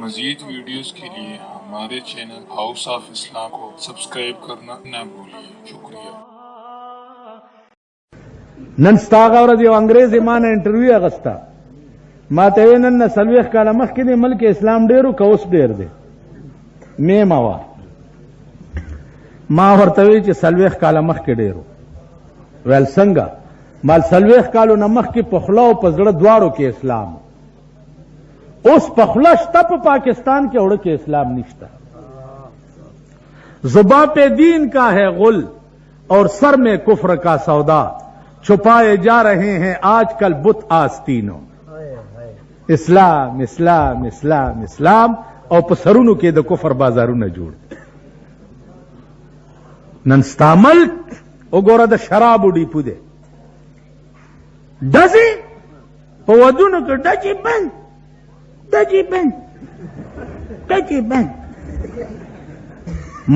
मजीद वीडियोस के लिए हमारे चैनल हाउस ऑफ इस्लाम को सब्सक्राइब करना न भूलिए। शुक्रिया। नन स्टागा ورځ یو انګريز ایمان انټرویو اغستا ما ته نن سلويخ کاله مخکې د ملک اسلام ډیرو کوس ډیر دی مې ما ورته وی چې سلويخ کاله مخکې ډیرو ول څنګه مال سلويخ کالو نه مخکې په خلا او په زړه دواړو کې اسلام اوس په خلا شته په پاکستان کې وړه کې اسلام نشته زباں پہ دین کا ہے غل اور سر میں کفر کا سودا چھپائے جا رہے ہیں آج کل بت آستینوں اسلام اسلام اسلام اسلام او په سرونو کې د کفر بازارونه جوړ نن ستامل وګوره د شرابو ډیپو دی ډزي په ودونو کې ډجی بند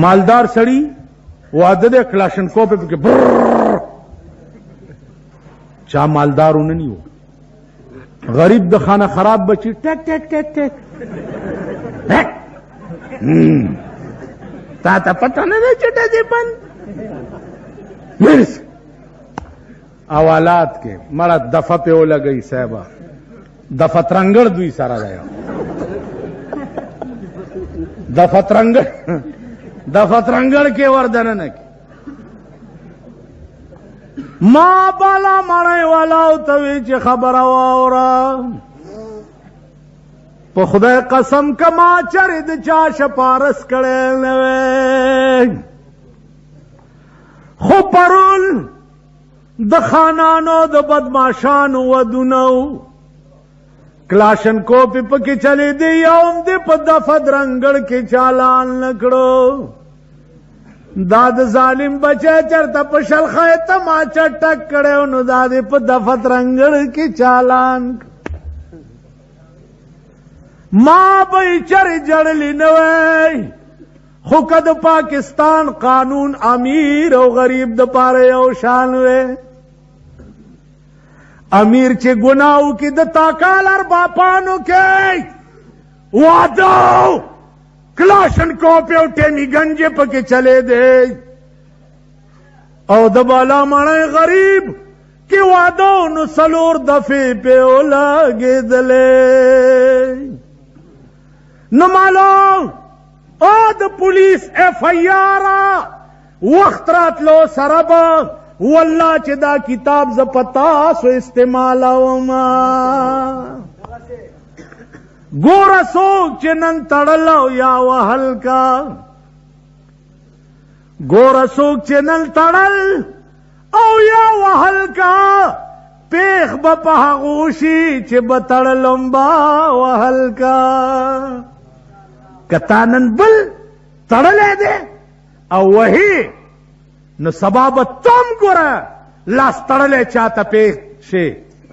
مالدار سړی واده د کلاشنکوف په کې چا مالدارونه نیو غریب د خانه خراب بچی ټک ټک ټک ټک تا ته پته نه ده چې ډجی بند مرس اوالات کې مړه دفه په ولګي صاحبہ دفه ترنګړ دوی سره دی دفه ترنګړ کې وردن نه کی ما بالا مړی والا او توی چې خبره واورا په خدای قسم کما چرې د چا شپارس کړي نه خو پرول د خانانو د بدمعشانو ودونو کلاشنکوف پکې چلی دی یوم دی په دفه درنګړ کې چالان نکړو دا د ظالم بچی چرته په شلخه تماچه ټک کړو نو دا دی په دفه درنګړ کې چالان ما به چرې جړلی نه وی خو که د پاکستان قانون امیر او غریب د پاره یو شان وی امیر چې ګناو کې د تاکالر باپانو کې وادو کلاشنکوف او ټیمی گنجې پکې چلے دی او د بالا مړی غریب کې وادو نو سلور دفې په ولګېدلې نو معلوم او د پولیس ایف آی آر وخت راتلو سره به والله چې دا کتاب ز پتا سو استعمالوما ګور څوک چې نن تړلو یا وهل کا ګور څوک چې نن تړل او یا وهل کا پیخ به په غوشي چې به تړلم با وهل کا کتانن بل تړلې ده او وਹੀ نو سبب تم ګره لاس تړلې چاته پیښ شي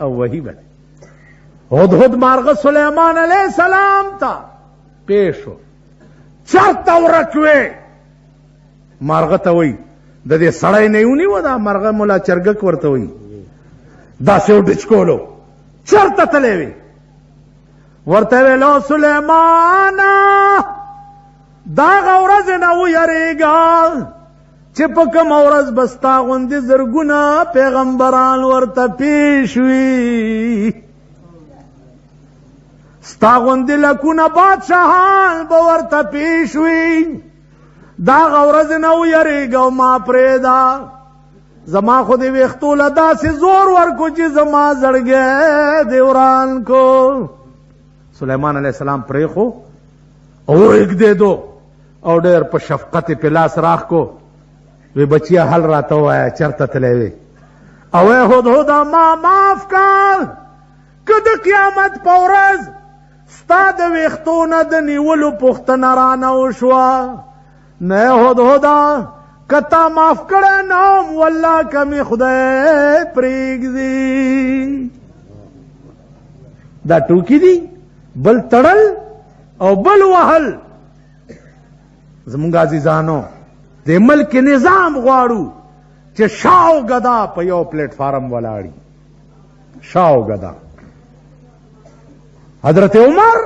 او وਹੀ بل هدهد مارغ سليمان عليه السلام تا پیښو چرته ورکوي مارغ ته وای د دې سړی نه یونی و دا مارغ مولا چرګک ورته وای دا سیو ډچکولو چرته تلې وي ورته ویلو سليمان دا غورز نه ویریږي چې په کوم ورځ بستا غوندې زرګونه پیغمبران ورته پیښ وي ستا غوندې لکونه بادشاهان به ورته پیښ وي دا ورځ نه ویریږه ما پرېږده زما خو دې ویښتو له داسې زور ورکو چې زما زړګی دې وران کو سلیمان علیه السلام پرېښو او وږدېدو او ډېر په شفقت یې په لاس راخ کو وی بچیا حل راته وایا چرته تللی وی او هدهد ما معاف کړ که د قیامت په ورځ ستا د ویښتو نه د نیولو پوښتنه رانه وشوه نه هدهد که تا معاف کړی نه هم والله که مې خدای پرېږدي دا ټوکې دي بل تړل او بل وهل زمونږ عزیزانو د ملک نظام غواړو چې شاو غدا په یو پلیټ فارم ولاړی شاو غدا حضرت عمر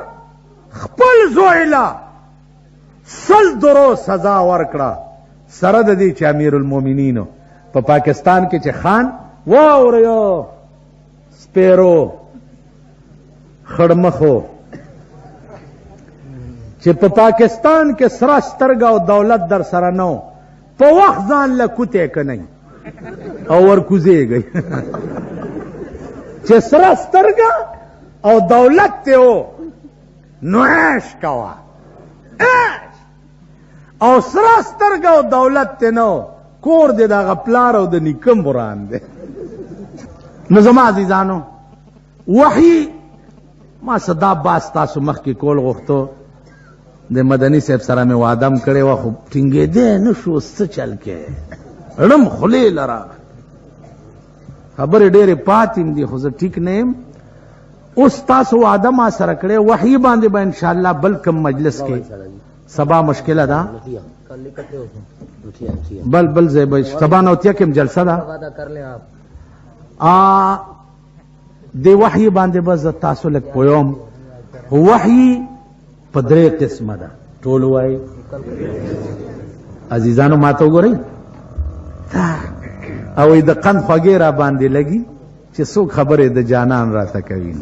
خپل زوی لا 100 درو سزا ورکړه سره د دې چې امیر المؤمنینو په پاکستان کې چې خان واوریو سپیرو خړمخو چې په پاکستان کې سره سترګه او دولت در سره نو په وخت ځان له کوته کني او ورکوزیږي چې سره سترګه او دولت ته و نو عیش کوا او سره سترګه او دولت ته نو کور دې دا غپلار او د نیکم بران دې نو زما عزیزانو وحی ما صدا باس تاسو مخ کې کول غوښتو د مدني صاحب سره مې وعدم کړی و خو ټینګې دې نه شو څه چل کې رم خلی لرا خبرې ډېرې پاتې دي خو زه ټیک نه یم اوس تاسو وعده ما سره کړی وحی باندې به انشاءالله بل کم مجلس کې سبا مشکله ده بل زیبا سبا نوتیا کې جلسه ده دی وحی باندې بس تاسو لک پویوم وحی په 3 قسمه ده ټول وای عزیزانو ماته وګورئ او د قند خوږې را باندې لګي چې څوک خبره د جانان راته کوي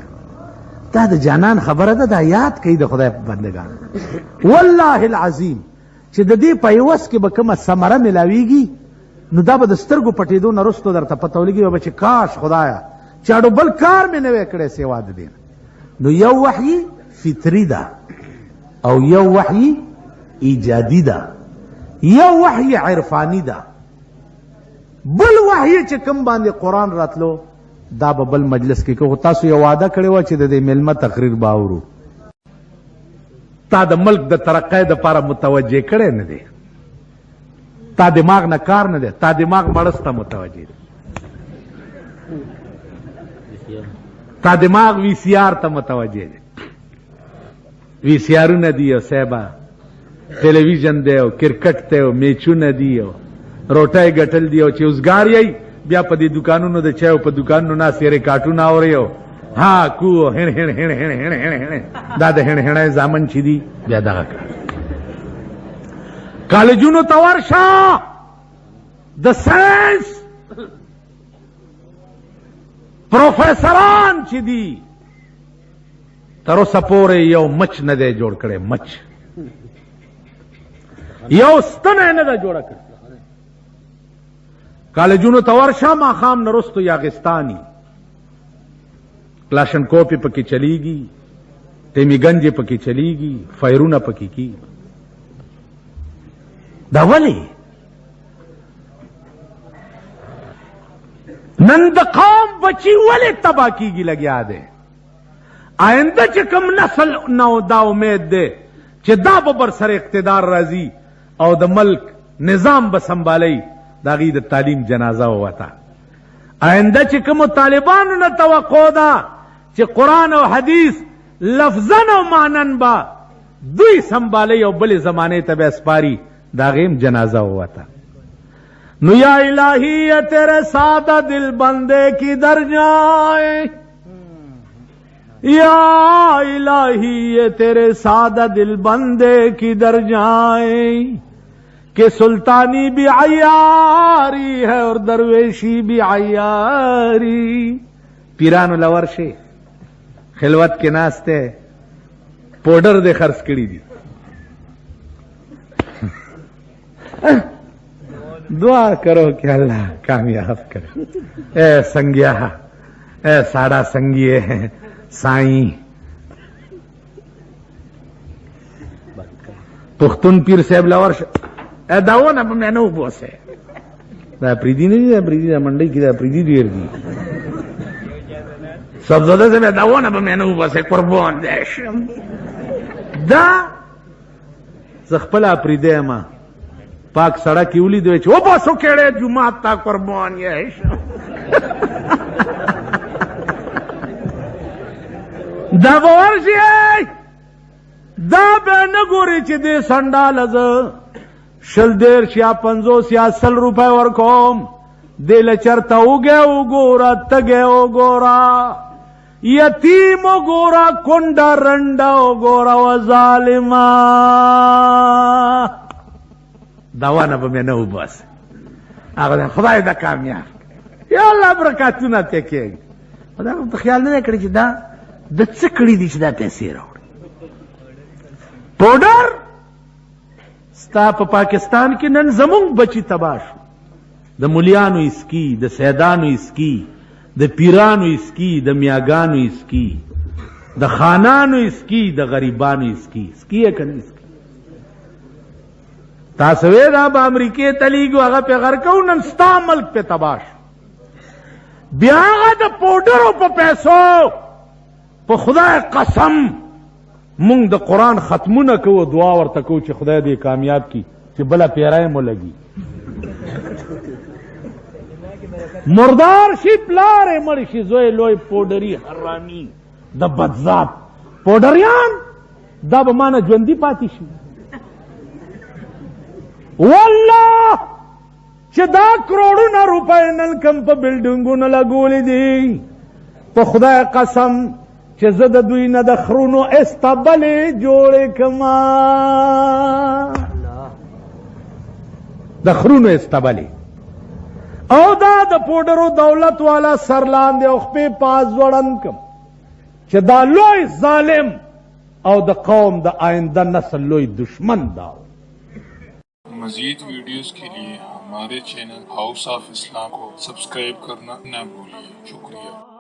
دا د جانان خبره ده دا یاد کوي د خدای بندگان والله العظیم چې د دې په یوس کې به کومه ثمره ملاویږي نو دا به د سترګو پټېدو نه رستو درته پته ولګي به چې کاش خدایا چاړو بل کار مې نه وې کړی سیوا د دین نو یو وحی فطری ده او یو وحی ایجادی ده یو وحی عرفانی ده بل وحی چې کوم باندې قرآن راتلو دا به بل مجلس کې کو تاسو یو وعده کړی و چې د دې ملمه تقریر باورو تا د ملک د ترقۍ د لپاره متوجه کړی نه دی تا دماغ نه کار نه دی تا دماغ مړسته متوجه دی تا دماغ وی سی آر ته متوجه دی وی سی آرونه دی او صاحبه ټلویزیون دی او کرکټ دی او میچونه دی او روټۍ ګټل دی او چې اوسګار یې بیا په دې دکانونو د چایو په دکانونو ناست یې کارټون اوري ها کو هن هن هن هن هن هن دا د هن هن زامن چې دی بیا دغه کالجونو ته ورشه د ساينس پروفیسران چې دي تر اوسه پورې یو مچ نه دی جوړ کړی مچ یو ستنه نه ده جوړه کړې کالجونو ته ورشه ماښام نه رستو یاغستاني کلاشنکوف پکې چلیږي ټیمی گنج پکې چلیږي فایرونه پکې کی دا ولی نن د قوم بچی ولی تبا کیږي لګیا دی آئنده چې کوم نسل نو دا امید دی چې دا به بر سره اقتدار راځي او د ملک نظام به سنبالي دا غي د تعلیم جنازه وته آئنده چې کوم طالبانو نه توقع ده چې قرآن او حدیث لفظاً او معنن با دوی سنبالي او بل زمانه ته به سپاري دا غیم جنازه وته نو یا الہی یہ تیرے سادہ دل بندے کی در جائے یا الہی یہ تیرے سادہ دل بندے کی در جائے کہ سلطانی بھی عیاری ہے اور درویشی بھی عیاری پیرانو لورشے خلوت کے ناستے پوڈر دے خرچ کری دی دعا کرو کہ اللہ کامیاب کرے اے سنگیا اے ساڑا سنگیے سائیں پختون پیر صاحب لورش اے داونا میں نو بوسے دا پریدی نہیں دا پریدی دا منڈی کی دا پریدی دیر دی سب زدہ سے میں داونا میں نو بوسے قربان دیشم دا زخپلا پریدے ما پاک سڑک کی اولی دوی او باسو کیڑے جماعت تا قربان یہ دا ورشی دا بے نگوری چی دی سنڈال از شل دیر شیا 50 یا 100 روپے ورکوم دل چرتا اوگے اوگورا تگے اوگورا یتیم گورا کنڈا رنڈا گورا و ظالما دوانه به مې نه وباسي هغه خدای دا کامیاب یا الله برکاتونه ته کوي دا په خیال نه کړی چې دا د څه کړي دي چې دا پیسې راوړي پوډر ستا په پاکستان کې نن زمونږ بچي تباه شو د مولیانو اسکی د سیدانو اسکی د پیرانو اسکی د میاګانو اسکی د خانانو اسکی د غریبانو اسکی اسکی یې کنه اسکی تاسو وې دا په امریکې تلیګو هغه په غر کو نن ستا ملک په تباش بیا هغه د پوډرو په پیسو په خدای قسم مونږ د قرآن ختمونه کوو دعا ورته کوو چې خدای دې کامیاب کی چې بله پیرای مو لګي مردار شي پلارې مړ شي زوی لوی پوډري حرامي د بدذات پوډریان دا به مانه ژوندي پاتې شي والله چې دا کروڑونه روپۍ نن کم په بلډینګونو لګولې دي په خدای قسم چې زه د دوی نه د خرونو استبلې جوړې کما د خرونو استبلې او دا د پوډرو دولت والا سرلاندې او خپې پاس ځوړن کم چې دا لوی ظالم او د قوم د آئنده نسل لوی دشمن دا मजीद वीडियोस के लिए हमारे चैनल हाउस ऑफ इस्लाम को सब्सक्राइब करना न भूलिए। शुक्रिया।